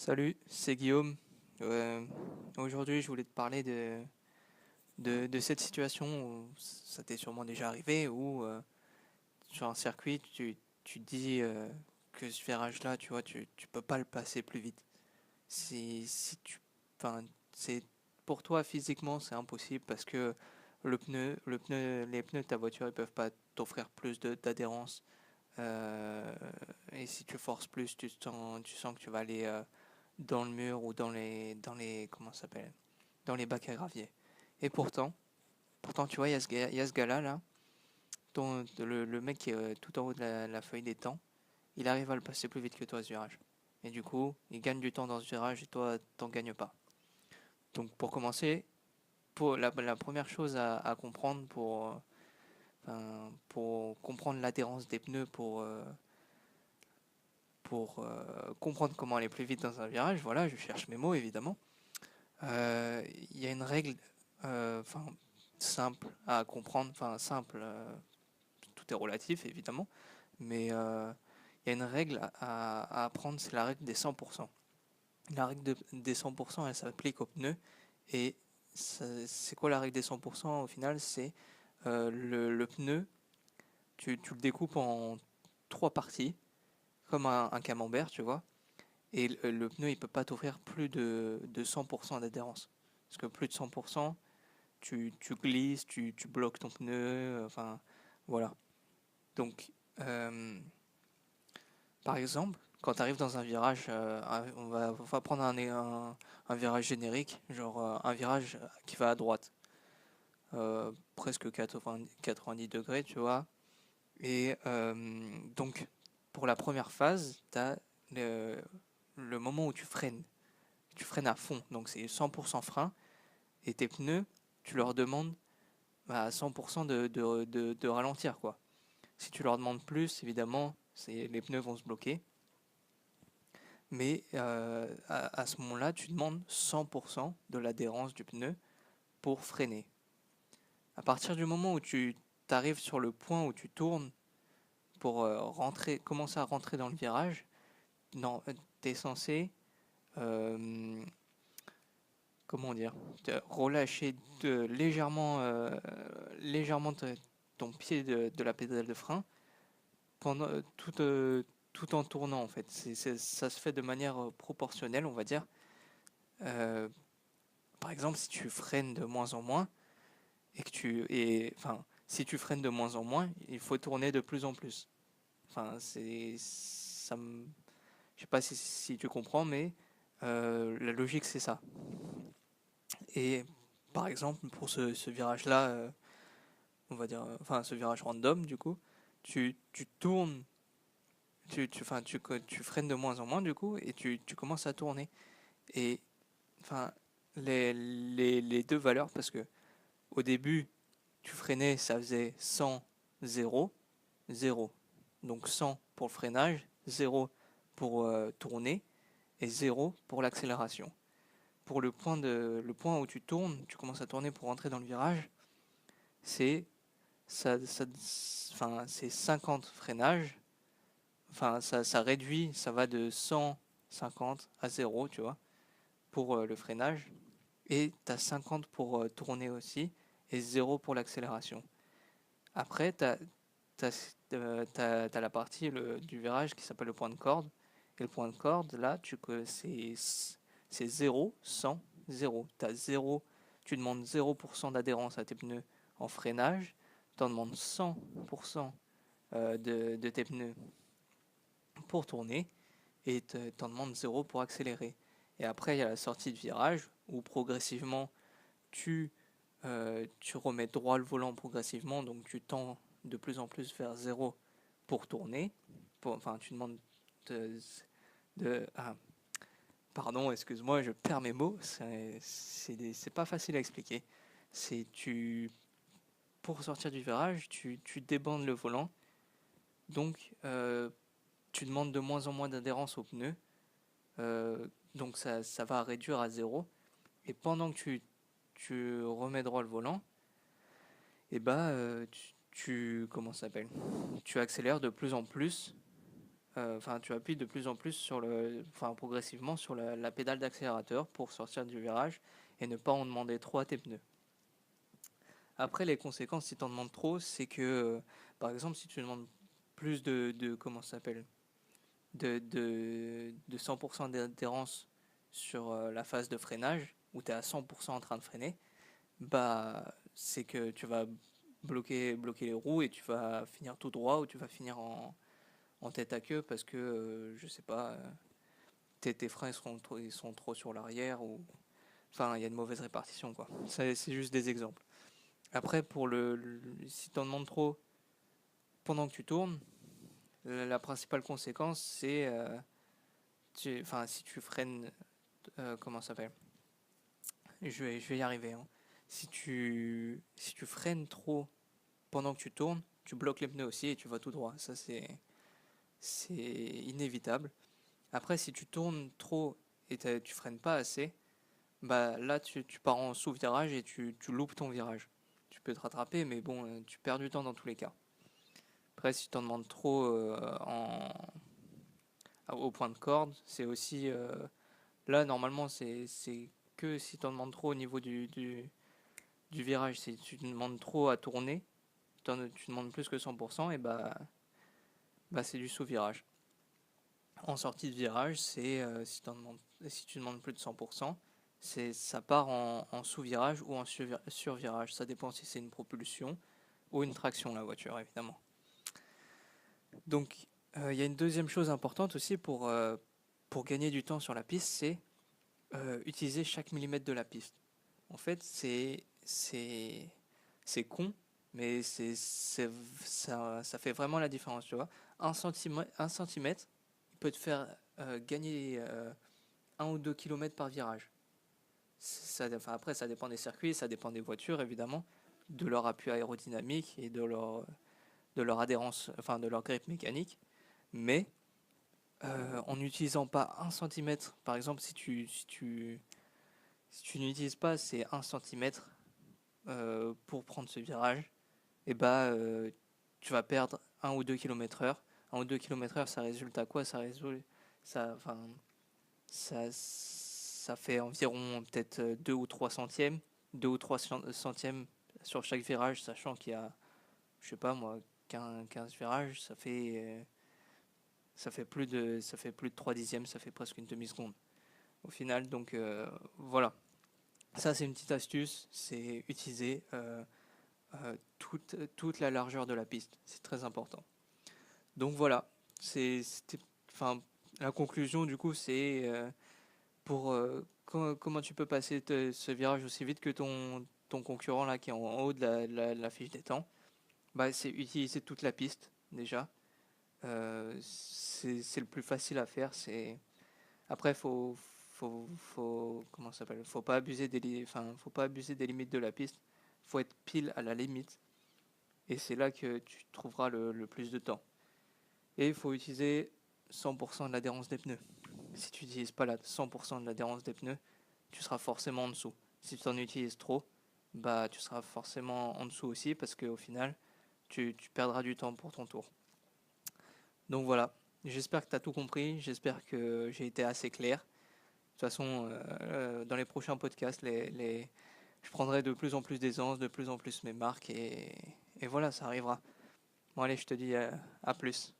Salut, c'est Guillaume. Euh, Aujourd'hui, je voulais te parler de cette situation où ça t'est sûrement déjà arrivé, où sur un circuit, tu te dis que ce virage-là, tu vois, tu peux pas le passer plus vite. Si tu, enfin, c'est pour toi physiquement, c'est impossible parce que les pneus de ta voiture, ils peuvent pas t'offrir plus d'adhérence. Euh, et si tu forces plus, tu sens que tu vas aller dans le mur ou comment ça s'appelle, dans les bacs à gravier. Et pourtant, tu vois, il y a ce gars-là, là, le mec qui est tout en haut de la feuille des temps, il arrive à le passer plus vite que toi ce virage. Et du coup, il gagne du temps dans ce virage et toi, t'en gagnes pas. Donc pour commencer, pour la première chose à comprendre pour comprendre l'adhérence des pneus, comprendre comment aller plus vite dans un virage, voilà, je cherche mes mots évidemment. Il y a une règle enfin simple à comprendre, enfin simple, tout est relatif évidemment, mais il y a une règle à apprendre, c'est la règle des 100%. La règle des 100%, elle s'applique aux pneus, et c'est quoi la règle des 100% au final? C'est le pneu, tu le découpes en trois parties, comme un camembert, tu vois, et le pneu, il peut pas t'offrir plus de 100% d'adhérence. Parce que plus de 100%, tu glisses, tu bloques ton pneu, enfin, voilà. Donc, par exemple, quand tu arrives dans un virage, on va prendre un virage générique, genre un virage qui va à droite, presque 90 degrés, tu vois. Et donc, pour la première phase, tu as le, le moment où tu freines à fond, donc c'est 100% frein, et tes pneus, tu leur demandes à 100% de ralentir, quoi. Si tu leur demandes plus, évidemment, les pneus vont se bloquer. Mais à ce moment-là, tu demandes 100% de l'adhérence du pneu pour freiner. À partir du moment où tu arrives sur le point où tu tournes pour commencer à rentrer dans le virage, non, tu es censé, euh, comment dire, relâcher légèrement ton pied de la pédale de frein pendant tout en tournant en fait. Ça se fait de manière proportionnelle, on va dire. Euh, Par exemple, si tu freines de moins en moins enfin, si tu freines de moins en moins, il faut tourner de plus en plus. Enfin, je sais pas si tu comprends, mais la logique c'est ça. Et par exemple, pour ce virage-là, on va dire, enfin, ce virage random, du coup, tu tournes, tu freines de moins en moins, du coup, et tu commences à tourner. Et enfin, les deux valeurs, parce que au début, tu freinais, ça faisait 100, 0, 0. Donc 100 pour le freinage, 0 pour tourner, et 0 pour l'accélération. Pour le point où tu tournes, tu commences à tourner pour entrer dans le virage, c'est c'est 50 freinages. Enfin, ça réduit, ça va de 150 à 0, tu vois, pour le freinage. Et tu as 50 pour tourner aussi, et 0 pour l'accélération. Après, t'as la partie du virage qui s'appelle le point de corde. Et le point de corde, là, c'est 0, 100, 0. Tu demandes 0% d'adhérence à tes pneus en freinage. Tu en demandes 100% de tes pneus pour tourner. Et tu en demandes 0 pour accélérer. Et après, il y a la sortie de virage où progressivement, tu tu remets droit le volant progressivement, donc tu tends de plus en plus vers 0 pour tourner. Enfin, tu demandes ah, pardon, excuse-moi, je perds mes mots. C'est pas facile à expliquer. C'est tu Pour sortir du virage, tu débandes le volant, donc tu demandes de moins en moins d'adhérence aux pneus, donc ça va réduire à 0. Et pendant que tu remets droit le volant, comment ça s'appelle, tu accélères de plus en plus tu appuies de plus en plus progressivement sur la pédale d'accélérateur pour sortir du virage et ne pas en demander trop à tes pneus. Après, les conséquences, si tu en demandes trop, c'est que, par exemple, si tu demandes plus comment ça s'appelle, de 100% d'adhérence sur la phase de freinage, où tu es à 100% en train de freiner, bah, c'est que tu vas bloquer les roues et tu vas finir tout droit ou tu vas finir en tête à queue parce que, je sais pas, tes freins ils sont trop sur l'arrière ou. Enfin, il y a une mauvaise répartition, quoi. C'est juste des exemples. Après, si tu en demandes trop pendant que tu tournes, la principale conséquence, c'est. Si tu freines. Comment ça s'appelle? Je vais y arriver. Hein. Si tu freines trop pendant que tu tournes, tu bloques les pneus aussi et tu vas tout droit. Ça, c'est inévitable. Après, si tu tournes trop et tu freines pas assez, bah là, tu pars en sous-virage et tu loupes ton virage. Tu peux te rattraper, mais bon, tu perds du temps dans tous les cas. Après, si tu en demandes trop au point de corde, c'est aussi. Là, normalement, c'est que si tu en demandes trop au niveau du virage. Si tu demandes trop à tourner, tu demandes plus que 100%, et c'est du sous-virage. En sortie de virage, si tu demandes plus de 100%, ça part en sous-virage ou en sur-virage. Ça dépend si c'est une propulsion ou une traction, la voiture, évidemment. Donc, il y a une deuxième chose importante aussi pour gagner du temps sur la piste, c'est utiliser chaque millimètre de la piste. En fait, c'est con, mais ça fait vraiment la différence, tu vois. Un centimètre, il peut te faire gagner 1 ou 2 kilomètres par virage. Après, ça dépend des circuits, ça dépend des voitures, évidemment, de leur appui aérodynamique et de leur adhérence, enfin de leur grippe mécanique. Mais en n'utilisant pas 1 centimètre, par exemple, si tu n'utilises pas ces 1 centimètre pour prendre ce virage, et tu vas perdre 1 ou 2 km/h. 1 ou 2 km/h, ça résulte à quoi? Ça, ça fait environ peut-être 2 ou 3 centièmes, 2 ou 3 centièmes sur chaque virage, sachant qu'il y a, je sais pas moi, 15 virages, ça fait plus de 3 dixièmes, ça fait presque une demi-seconde au final. Donc voilà, ça c'est une petite astuce, c'est utiliser toute la largeur de la piste, c'est très important. Donc voilà, la conclusion du coup c'est comment tu peux passer ce virage aussi vite que ton concurrent là qui est en haut de la fiche des temps. C'est utiliser toute la piste déjà. C'est le plus facile à faire. Après comment ça s'appelle, faut pas abuser faut pas abuser des limites de la piste. Faut être pile à la limite et c'est là que tu trouveras le plus de temps. Et il faut utiliser 100% de l'adhérence des pneus. Si tu n'utilises pas 100% de l'adhérence des pneus, tu seras forcément en dessous. Si tu en utilises trop, tu seras forcément en dessous aussi parce qu'au final, tu perdras du temps pour ton tour. Donc voilà, j'espère que tu as tout compris, j'espère que j'ai été assez clair. De toute façon, dans les prochains podcasts, je prendrai de plus en plus d'aisance, de plus en plus mes marques et voilà, ça arrivera. Bon allez, je te dis à plus.